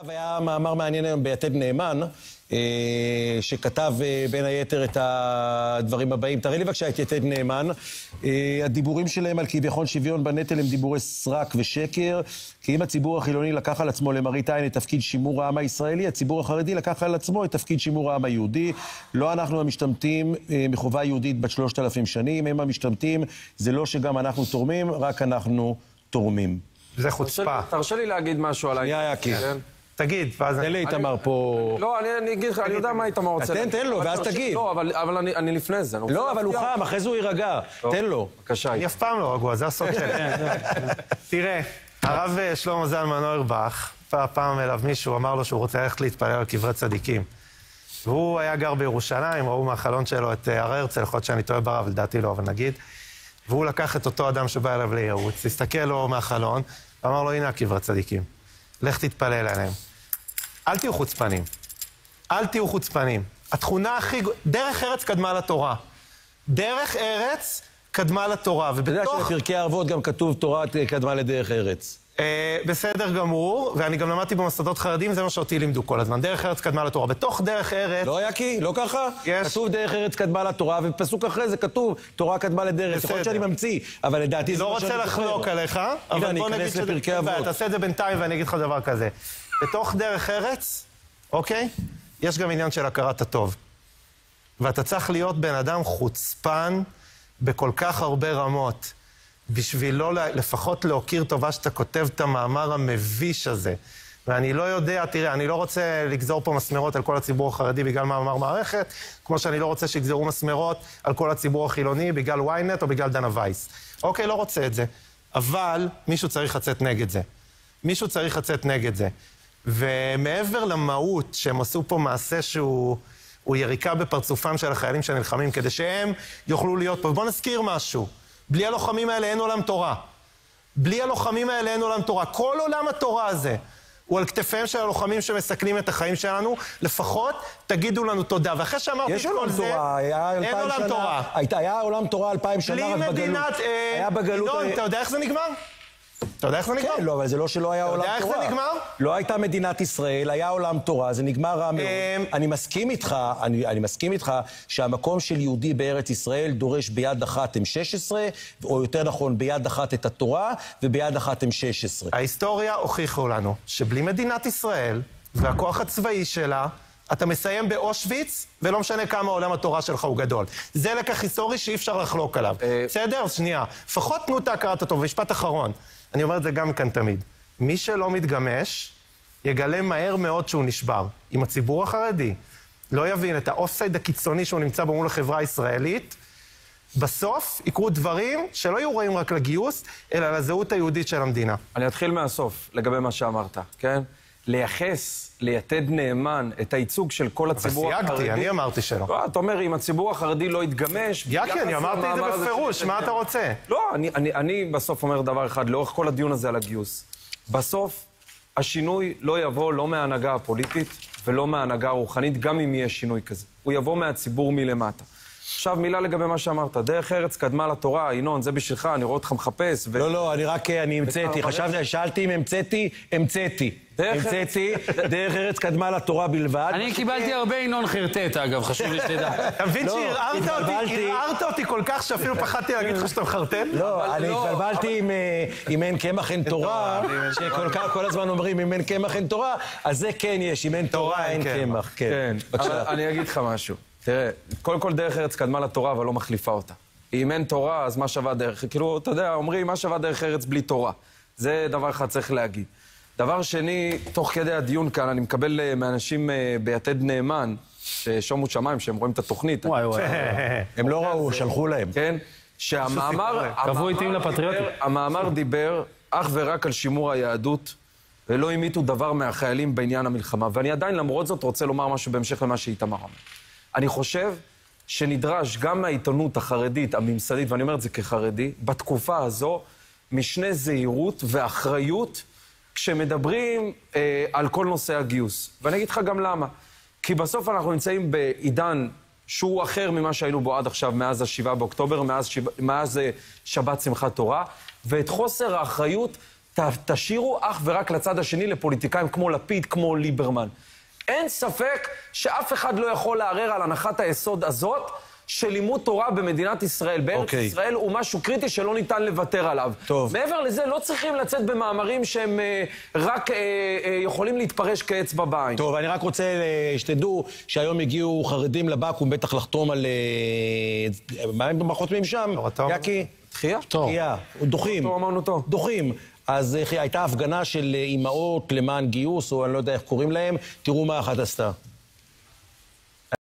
היה מאמר מעניין היום ביתד נאמן, שכתב בין היתר את הדברים הבאים. תראה לי בבקשה את יתד נאמן. הדיבורים שלהם על כביכול שוויון בנטל הם דיבורי סרק ושקר, כי אם הציבור החילוני לקח על עצמו למראית עין את תפקיד שימור העם הישראלי, הציבור החרדי לקח על עצמו את תפקיד שימור העם היהודי. לא אנחנו המשתמטים מחובה יהודית בת 3,000 שנים, הם המשתמטים, זה לא שגם אנחנו תורמים, רק אנחנו תורמים. זה חוצפה. תרשה לי להגיד משהו על העניין. תגיד, ואז... תן לי איתמר פה... לא, אני אגיד לך, אני יודע מה איתמר רוצה להגיד. תן לו, ואז תגיד. לא, אבל אני לפני זה. לא, אבל הוא חם, אחרי זה הוא יירגע. תן לו. בבקשה. אני אף פעם לא רגוע, זה הסוד שלי. תראה, הרב שלמה זלמן אוירבך, פעם אליו מישהו אמר לו שהוא רוצה ללכת להתפלל על קברי צדיקים. והוא היה גר בירושלים, ראו מהחלון שלו את הר הרצל, יכול להיות שאני טועה ברב, לדעתי לא, אבל נגיד. והוא לקח את אותו אדם שבא אליו לייעוץ, הסתכל לו מהחלון, ואמר לו, הנה הקברי צדיקים. לך תתפלל עליהם. אל תהיו חוצפנים. אל תהיו חוצפנים. התכונה הכי... דרך ארץ קדמה לתורה. דרך ארץ קדמה לתורה. אתה יודע שבפרקי הערבות גם כתוב תורה קדמה לדרך ארץ. בסדר גמור, ואני גם למדתי במוסדות חרדים, זה מה שאותי לימדו כל הזמן. דרך ארץ קדמה לתורה. בתוך דרך ארץ... לא, יקי, לא ככה? יש. כתוב דרך ארץ קדמה לתורה, ובפסוק אחרי זה כתוב תורה קדמה לדרך. יכול להיות שאני ממציא, אבל לדעתי זה לא רוצה לחלוק עליך, אבל בוא נגיד שזה... תעשה את זה בינתיים ואני אגיד לך דבר כזה. בתוך דרך ארץ, אוקיי? יש גם עניין של הכרת הטוב. ואתה צריך להיות בן אדם חוצפן בכל כך הרבה רמות, בשביל לא לפחות להוקיר טובה שאתה כותב את המאמר המביש הזה. ואני לא יודע, תראה, אני לא רוצה לגזור פה מסמרות על כל הציבור החרדי בגלל מאמר מערכת, כמו שאני לא רוצה שיגזרו מסמרות על כל הציבור החילוני בגלל ynet או בגלל דנה וייס. אוקיי, לא רוצה את זה. אבל מישהו צריך לצאת נגד זה. מישהו צריך לצאת נגד זה. ומעבר למהות שהם עשו פה מעשה שהוא יריקה בפרצופם של החיילים שנלחמים, כדי שהם יוכלו להיות פה. ובוא נזכיר משהו. בלי הלוחמים האלה אין עולם תורה. בלי הלוחמים האלה אין עולם תורה. כל עולם התורה הזה הוא על כתפיהם של הלוחמים שמסכנים את החיים שלנו. לפחות תגידו לנו תודה. ואחרי שאמרתי את כל זה, אין עולם תורה. היה עולם תורה 2000 שנה רק בגלות. היה בגלות... עידון, אתה יודע איך זה נגמר? אתה יודע איך זה נגמר? כן, לא, אבל זה לא שלא היה עולם תורה. אתה יודע איך זה נגמר? לא הייתה מדינת ישראל, היה עולם תורה, זה נגמר רע מאוד. אני מסכים איתך שהמקום של יהודי בארץ ישראל דורש ביד אחת M16, או יותר נכון, ביד אחת את התורה, וביד אחת M16. ההיסטוריה הוכיחה לנו שבלי מדינת ישראל והכוח הצבאי שלה, אתה מסיים באושוויץ, ולא משנה כמה עולם התורה שלך הוא גדול. זה לקח היסטורי שאי אפשר לחלוק עליו. בסדר? שנייה. לפחות תנו את ההכרת הטוב. משפט אחרון. אני אומר את זה גם כאן תמיד. מי שלא מתגמש, יגלה מהר מאוד שהוא נשבר. אם הציבור החרדי לא יבין את האופסייד הקיצוני שהוא נמצא בו מול החברה הישראלית, בסוף יקרו דברים שלא יהיו רואים רק לגיוס, אלא לזהות היהודית של המדינה. אני אתחיל מהסוף, לגבי מה שאמרת, כן? לייחס, ליתד נאמן, את הייצוג של כל הציבור החרדי. אבל סייגתי, אני אמרתי שלא. לא, אתה אומר, אם הציבור החרדי לא יתגמש... יקי, אני אמרתי את זה בפירוש, מה אתה רוצה? לא, אני בסוף אומר דבר אחד, לאורך כל הדיון הזה על הגיוס. בסוף, השינוי לא יבוא לא מההנהגה הפוליטית ולא מההנהגה הרוחנית, גם אם יהיה שינוי כזה. הוא יבוא מהציבור מלמטה. עכשיו מילה לגבי מה שאמרת, דרך ארץ קדמה לתורה, ינון, זה בשבילך, אני רואה אותך מחפש לא, אני המצאתי, שאלתי אם המצאתי. דרך ארץ קדמה לתורה בלבד. אני קיבלתי הרבה ינון חרטט, אגב, חשוב לי שתדע. אתה מבין שהרערת אותי כל כך שאפילו פחדתי להגיד לך שאתה מחרטט? לא, אני התבלבלתי אם אין קמח אין תורה, שכל הזמן אומרים אם אין קמח אין תורה, אז זה כן יש, אם אין תורה אין קמח. כן, אני אגיד לך משהו. תראה, קודם כל דרך ארץ קדמה לתורה, אבל לא מחליפה אותה. אם אין תורה, אז מה שווה דרך... כאילו, אתה יודע, אומרים, מה שווה דרך ארץ בלי תורה? זה דבר אחד צריך להגיד. דבר שני, תוך כדי הדיון כאן, אני מקבל מאנשים ביתד נאמן, ששומו שמיים, שהם רואים את התוכנית. הם לא ראו, שלחו להם. כן? שהמאמר דיבר אך ורק על שימור היהדות, ולא המיתו דבר מהחיילים בעניין המלחמה. ואני עדיין, למרות זאת, רוצה לומר משהו בהמשך למה שאיתמר אמר. אני חושב שנדרש גם מהעיתונות החרדית, הממסדית, ואני אומר את זה כחרדי, בתקופה הזו, משנה זהירות ואחריות כשמדברים על כל נושא הגיוס. ואני אגיד לך גם למה. כי בסוף אנחנו נמצאים בעידן שהוא אחר ממה שהיינו בו עד עכשיו, מאז ה-7 באוקטובר, מאז שבת שמחת תורה, ואת חוסר האחריות תשאירו אך ורק לצד השני לפוליטיקאים כמו לפיד, כמו ליברמן. אין ספק שאף אחד לא יכול לערער על הנחת היסוד הזאת, שלימוד תורה במדינת ישראל, בארץ ישראל, הוא משהו קריטי שלא ניתן לוותר עליו. טוב. מעבר לזה, לא צריכים לצאת במאמרים שהם רק יכולים להתפרש כאצבע בעין. טוב, אני רק רוצה שתדעו שהיום הגיעו חרדים לבקו"ם, בטח לחתום על... מה הם חותמים שם? יקי? תחייה? תחייה. דוחים. אמרנו טוב. דוחים. אז הייתה הפגנה של אימהות למען גיוס, או אני לא יודע איך קוראים להם, תראו מה אחת עשתה.